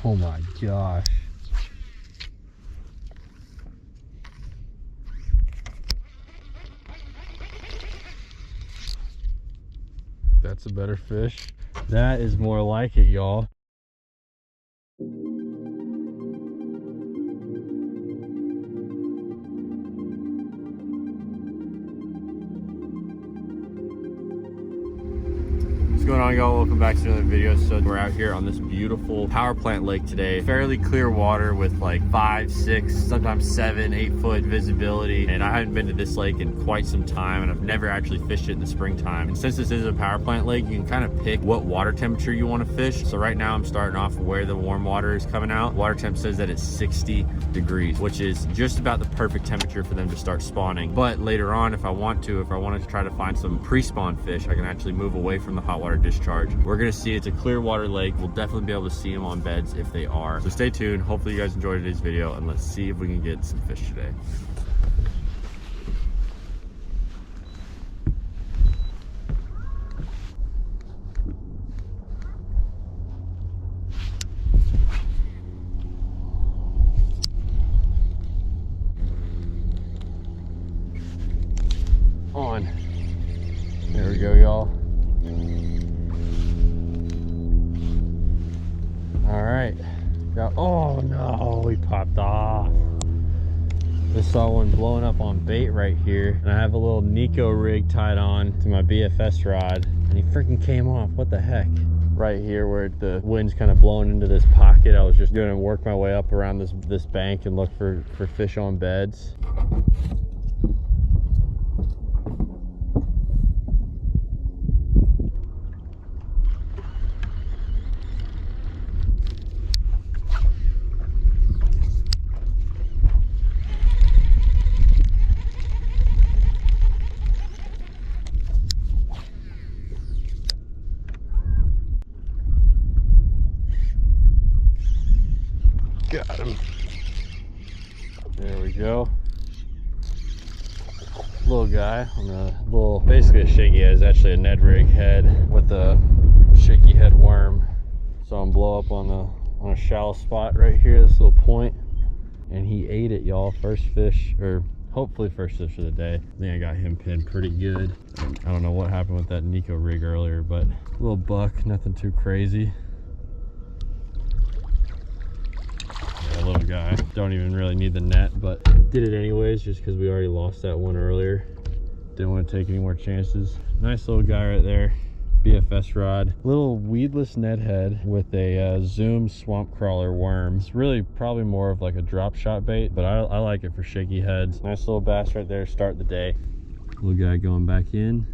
Oh my gosh. That's a better fish. That is more like it, y'all. What's going on, y'all? Welcome back to another video. So we're out here on this beautiful power plant lake today. Fairly clear water with like 5, 6, sometimes 7, 8 foot visibility. And I haven't been to this lake in quite some time, and I've never actually fished it in the springtime. And since this is a power plant lake, you can kind of pick what water temperature you want to fish. So right now I'm starting off where the warm water is coming out. Water temp says that it's 60 degrees, which is just about the perfect temperature for them to start spawning. But later on, if I wanted to try to find some pre-spawn fish, I can actually move away from the hot water discharge. We're gonna see it's a clear water lake. We'll definitely be able to see them on beds if they are. So stay tuned. Hopefully you guys enjoyed today's video, and let's see if we can get some fish today. On. There we go, y'all. All right. Oh no, he popped off. Just saw one blowing up on bait right here, and I have a little Nico rig tied on to my BFS rod, and he freaking came off. What the heck? Right here where the wind's kind of blowing into this pocket. I was just gonna work my way up around this bank and look for fish on beds. Got him. There we go. Little guy on a little, basically a shaky head. It's actually a Ned rig head with a shaky head worm. Saw him blow up on a shallow spot right here, this little point, and he ate it, y'all. First fish, or hopefully first fish of the day. I think I got him pinned pretty good. I don't know what happened with that Nico rig earlier, but a little buck, nothing too crazy. Little guy. Don't even really need the net, but did it anyways just because we already lost that one earlier. Didn't want to take any more chances. Nice little guy right there. BFS rod. Little weedless Ned head with a Zoom swamp crawler worm. It's really probably more of like a drop shot bait, but I like it for shaky heads. Nice little bass right there, start the day. Little guy going back in.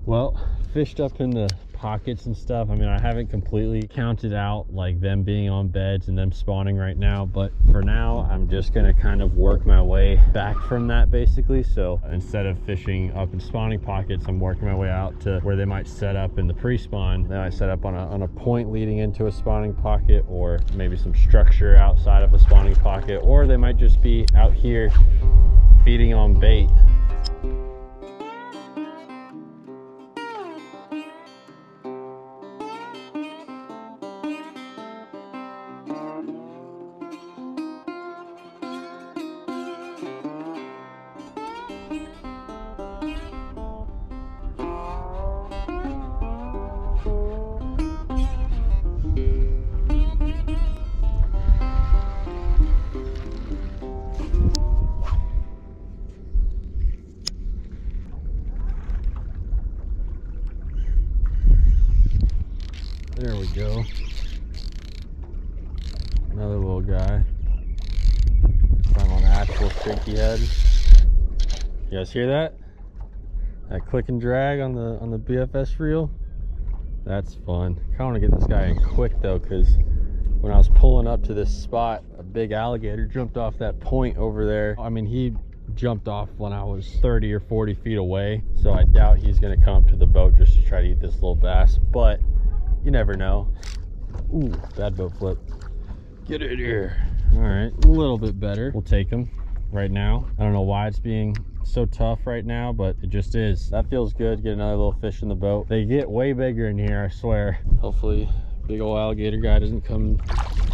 Well, fished up in the pockets and stuff. I mean, I haven't completely counted out like them being on beds and them spawning right now, but for now I'm just gonna kind of work my way back from that basically. So instead of fishing up in spawning pockets, I'm working my way out to where they might set up in the pre-spawn. They might set up on a point leading into a spawning pocket, or maybe some structure outside of a spawning pocket, or they might just be out here feeding on bait. There we go. Another little guy. I'm on actual shaky head. You guys hear that? That click and drag on the BFS reel? That's fun. I want to get this guy in quick though, because when I was pulling up to this spot, a big alligator jumped off that point over there. I mean, he jumped off when I was 30 or 40 feet away, so I doubt he's going to come up to the boat just to try to eat this little bass, but you never know. Ooh, bad boat flip. Get it here. All right, a little bit better. We'll take him right now. I don't know why it's being so tough right now, but it just is. That feels good. Get another little fish in the boat. They get way bigger in here, I swear. Hopefully big old alligator guy doesn't come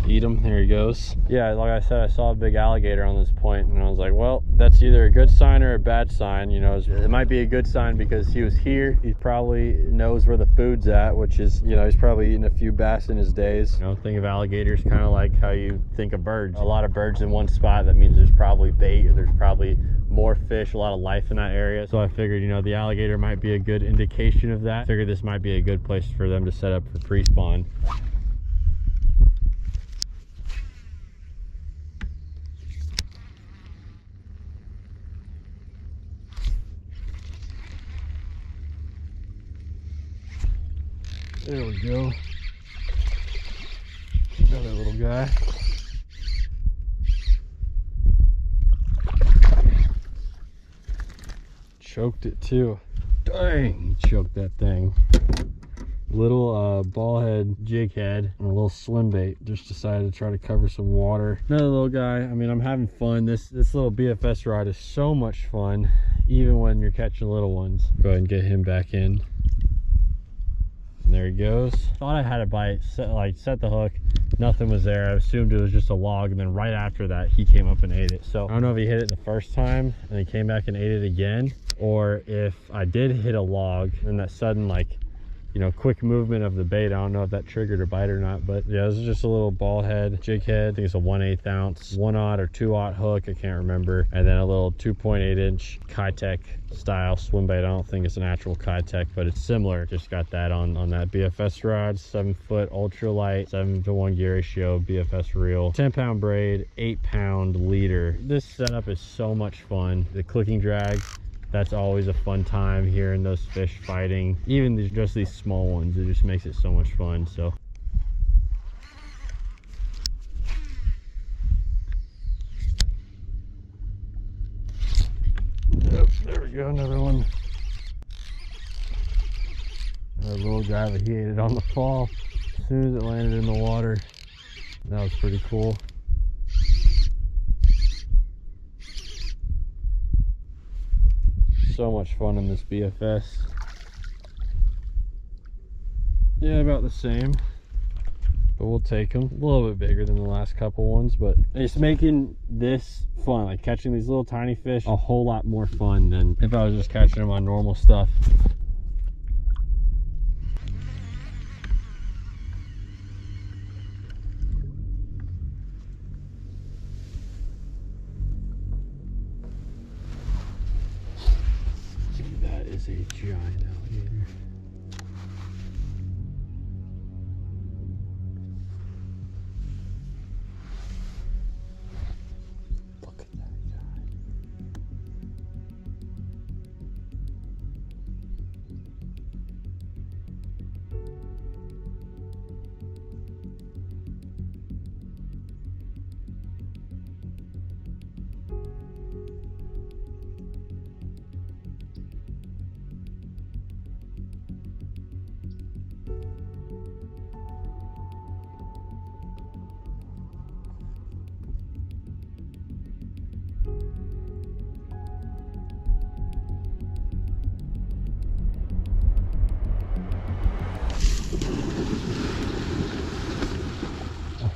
eat him. There he goes. Yeah, like I said, I saw a big alligator on this point, and I was like, well, that's either a good sign or a bad sign. You know, it might be a good sign because he was here. He probably knows where the food's at, which is, you know, he's probably eaten a few bass in his days. You know, think of alligators kind of like how you think of birds. A lot of birds in one spot, that means there's probably bait, or there's probably more fish, a lot of life in that area. So I figured, you know, the alligator might be a good indication of that. I figured this might be a good place for them to set up for pre-spawn. There we go. Another little guy. Choked it too. Dang, he choked that thing. Little ball head jig head and a little swim bait. Just decided to try to cover some water. Another little guy. I mean, I'm having fun. This little BFS rod is so much fun, even when you're catching little ones. Go ahead and get him back in. And there he goes. Thought I had a bite, set the hook, nothing was there. I assumed it was just a log, and then right after that he came up and ate it. So I don't know if he hit it the first time and he came back and ate it again, or if I did hit a log and that sudden, like, you know, quick movement of the bait, I don't know if that triggered a bite or not. But yeah, this is just a little ball head jig head. I think it's a 1/8 ounce 1/0 or 2/0 hook, I can't remember, and then a little 2.8 inch Kitech style swim bait. I don't think it's an actual Kitech, but it's similar. Just got that on that BFS rod. 7-foot ultralight, 7-to-1 gear ratio BFS reel, 10-pound braid, 8-pound leader. This setup is so much fun. The clicking drag, that's always a fun time, hearing those fish fighting, even just these small ones. It just makes it so much fun. So yep, there we go, another one. Another little guy, but he ate it on the fall as soon as it landed in the water. That was pretty cool. So much fun in this BFS. Yeah, about the same, but we'll take them. A little bit bigger than the last couple ones, but it's making this fun, like catching these little tiny fish, a whole lot more fun than if I was just catching them on normal stuff. That is a giant alligator. Look at that guy.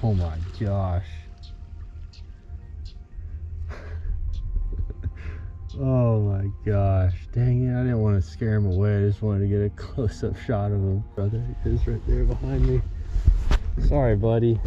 Oh my gosh. Oh my gosh. Dang it, I didn't want to scare him away. I just wanted to get a close-up shot of him. Brother, he is right there behind me. Sorry, buddy.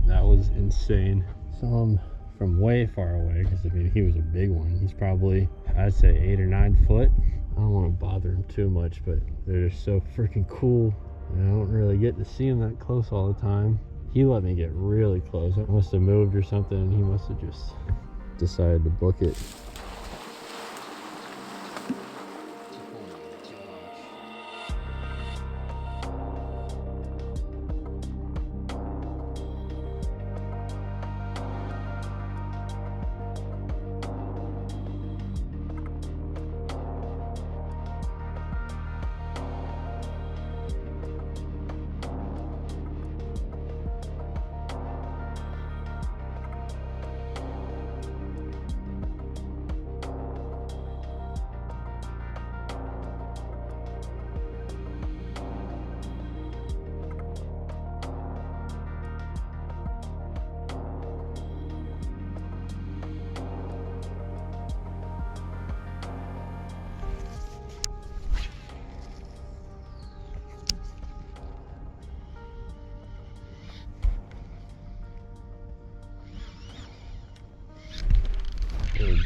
That was insane. Saw him from way far away, because I mean, he was a big one. He's probably, I'd say 8 or 9 foot. I don't want to bother him too much, but they're just so freaking cool. And I don't really get to see him that close all the time. He let me get really close. I must have moved or something, and he must have just decided to book it.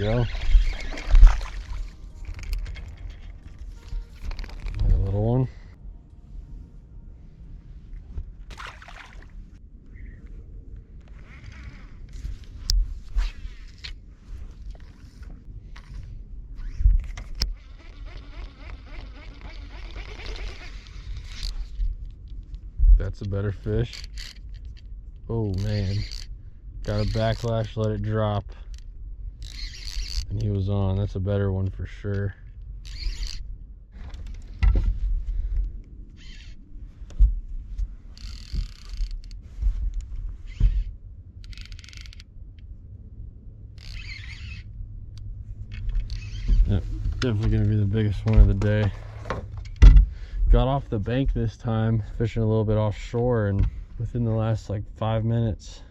go. Another little one. That's a better fish. Oh man, got a backlash, let it drop, and he was on. That's a better one for sure. Yep, definitely gonna be the biggest one of the day. Got off the bank this time, fishing a little bit offshore, and within the last like 5 minutes.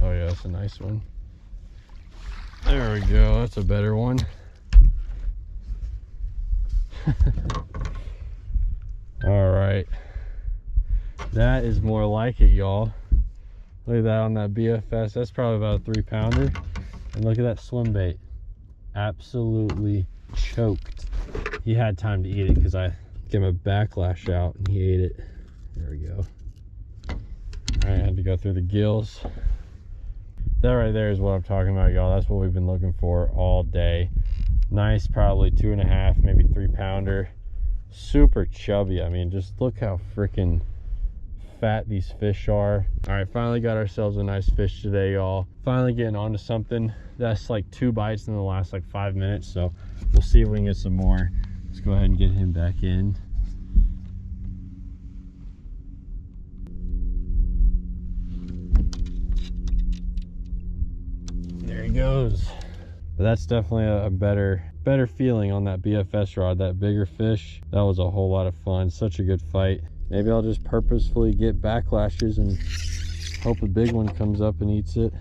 Oh yeah, that's a nice one. There we go, that's a better one. All right, that is more like it, y'all. Look at that on that BFS. That's probably about a 3-pounder. And look at that swim bait, absolutely choked. He had time to eat it because I gave him a backlash out and he ate it. There we go. All right, I had to go through the gills. That right there is what I'm talking about, y'all. That's what we've been looking for all day. Nice, probably 2.5, maybe 3-pounder. Super chubby. I mean, just look how freaking fat these fish are. All right, finally got ourselves a nice fish today, y'all. Finally getting onto something. That's like 2 bites in the last like 5 minutes, so we'll see if we can get some more. Let's go ahead and get him back in. There he goes. But that's definitely a better feeling on that BFS rod, that bigger fish. That was a whole lot of fun. Such a good fight. Maybe I'll just purposefully get backlashes and hope a big one comes up and eats it.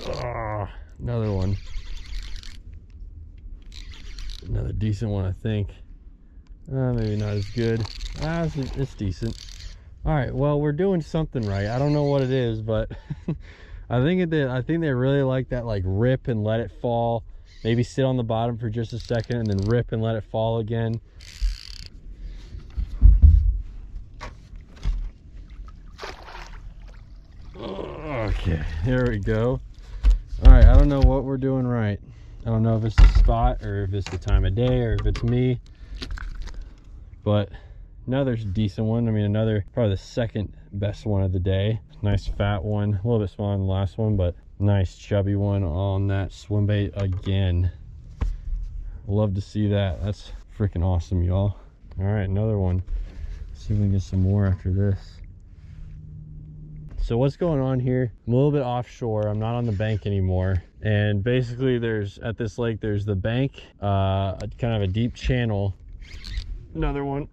Oh, another one. Another decent one, I think. Maybe not as good. It's decent. All right, well, we're doing something right. I don't know what it is, but I think they really like that, like rip and let it fall. Maybe sit on the bottom for just a second and then rip and let it fall again. Okay, there we go. All right, I don't know what we're doing right. I don't know if it's the spot or if it's the time of day or if it's me, but another decent one. I mean, another, probably the second best one of the day. Nice fat one, a little bit smaller than the last one, but nice chubby one on that swim bait again. Love to see that. That's freaking awesome, y'all. All right, another one. Let's see if we can get some more after this. So what's going on here? I'm a little bit offshore. I'm not on the bank anymore. And basically at this lake, there's the bank, kind of a deep channel. Another one.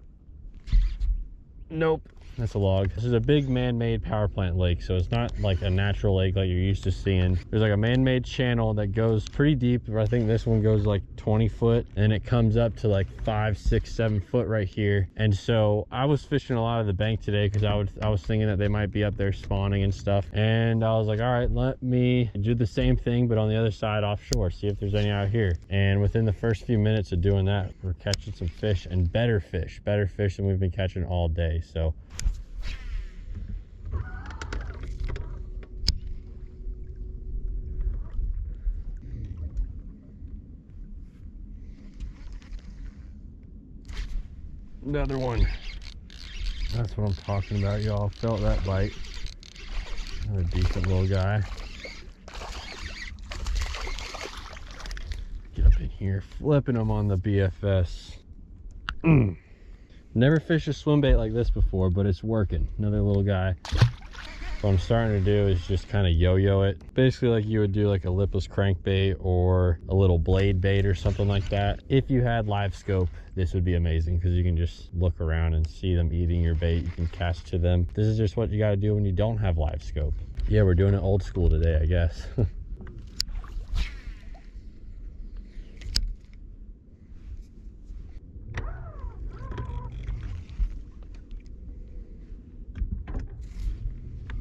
Nope, that's a log. This is a big man-made power plant lake, so it's not like a natural lake like you're used to seeing. There's like a man-made channel that goes pretty deep. I think this one goes like 20 foot, and it comes up to like 5, 6, 7 foot right here. And so I was fishing a lot of the bank today because I was thinking that they might be up there spawning and stuff. And I was like, all right, let me do the same thing, but on the other side offshore, see if there's any out here. And within the first few minutes of doing that, we're catching some fish, and better fish than we've been catching all day. So another one. That's what I'm talking about, y'all. Felt that bite. Another decent little guy. Get up in here, flipping them on the BFS. Never fished a swim bait like this before, but it's working. Another little guy. What I'm starting to do is just kind of yo-yo it. Basically like you would do like a lipless crankbait or a little blade bait or something like that. If you had live scope, this would be amazing because you can just look around and see them eating your bait. You can cast to them. This is just what you got to do when you don't have live scope. Yeah, we're doing it old school today, I guess.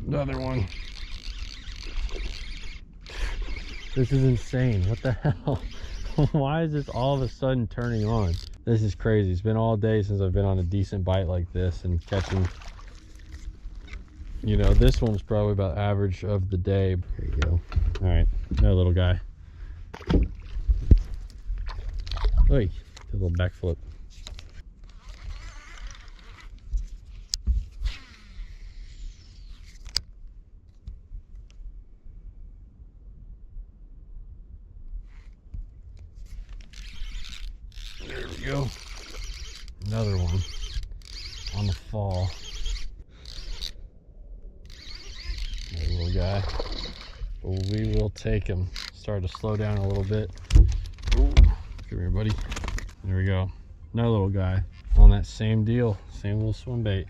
Another one. This is insane. What the hell? Why is this all of a sudden turning on? This is crazy. It's been all day since I've been on a decent bite like this and catching. You know, this one's probably about average of the day. Here you go. All right, another little guy. Oi, did a little backflip. There we go. Another one on the fall. Another little guy. But we will take him. Start to slow down a little bit. Ooh. Come here, buddy. There we go. Another little guy on that same deal. Same little swim bait.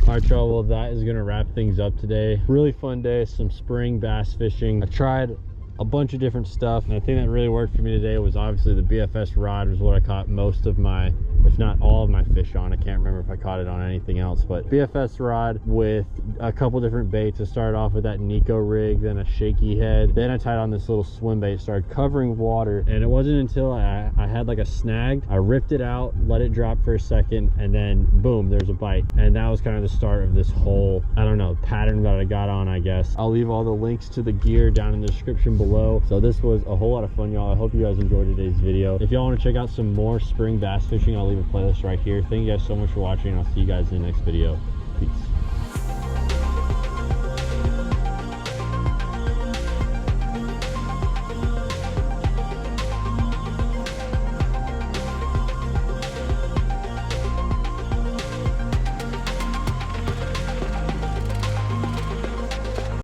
All right, y'all. Well, that is going to wrap things up today. Really fun day. Some spring bass fishing. I tried a bunch of different stuff, and the thing that really worked for me today was obviously the BFS rod was what I caught most of my, if not all of my fish on. I can't remember if I caught it on anything else, but BFS rod with a couple different baits. I started off with that Nico rig, then a shaky head, then I tied on this little swim bait, started covering water, and it wasn't until I had like a snag, I ripped it out, let it drop for a second, and then boom, there's a bite. And that was kind of the start of this whole, I don't know, pattern that I got on, I guess. I'll leave all the links to the gear down in the description below. So this was a whole lot of fun, y'all. I hope you guys enjoyed today's video. If y'all want to check out some more spring bass fishing, I'll leave a playlist right here. Thank you guys so much for watching. I'll see you guys in the next video. Peace.